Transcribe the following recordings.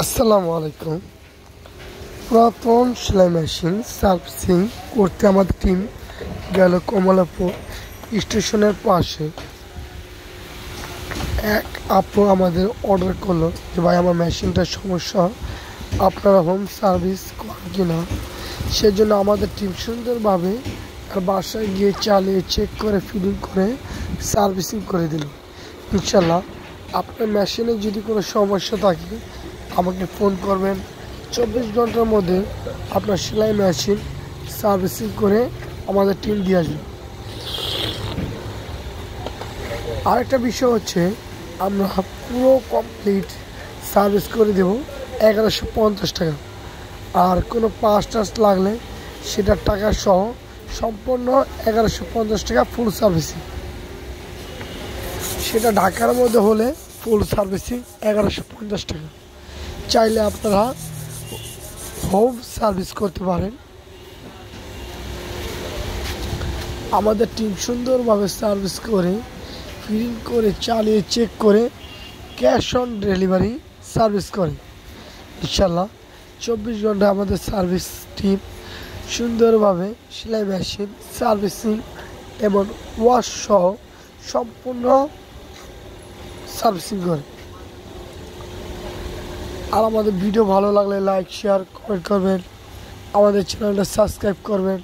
আসসালামু আলাইকুম। পুরাতন সেলাই মেশিন সার্ভিসিং করতে আমাদের টিম গেল কমলাপুর স্টেশনের পাশে। এক আপু আমাদের অর্ডার করলো যে ভাই আমার মেশিনটার সমস্যা, আপনারা হোম সার্ভিস করেন কিনা। সেজন্য আমাদের টিম সুন্দরভাবে বাসায় গিয়ে চালিয়ে চেক করে ফিটিং করে সার্ভিসিং করে দিল। ইনশাল্লাহ আপনার মেশিনে যদি কোনো সমস্যা থাকে আমাকে ফোন করবেন, 24 ঘন্টার মধ্যে আপনার সেলাই মেশিন সার্ভিসিং করে আমাদের টিম দিয়ে আসবে। আরেকটা বিষয় হচ্ছে আমরা পুরো কমপ্লিট সার্ভিস করে দেব 1150 টাকা। আর কোনো পাঁচ টাচ লাগলে সেটার টাকা সহ সম্পূর্ণ 1150 টাকা ফুল সার্ভিসিং। সেটা ঢাকার মধ্যে হলে ফুল সার্ভিসিং 1150 টাকা। চাইলে আপনারা হোম সার্ভিস করতে পারেন। আমাদের টিম সুন্দরভাবে সার্ভিস করে ফিটিং করে চালিয়ে চেক করে ক্যাশ অন ডেলিভারি সার্ভিস করে। ইনশাল্লাহ 24 ঘন্টা আমাদের সার্ভিস টিম সুন্দরভাবে সেলাই মেশিন সার্ভিসিং এবং ওয়াশ সহ সম্পূর্ণ সার্ভিসিং করে। আর আমাদের ভিডিও ভালো লাগলে লাইক শেয়ার কমেন্ট করবেন, আমাদের চ্যানেলটা সাবস্ক্রাইব করবেন।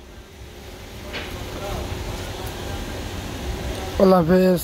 আল্লাহ হাফেজ।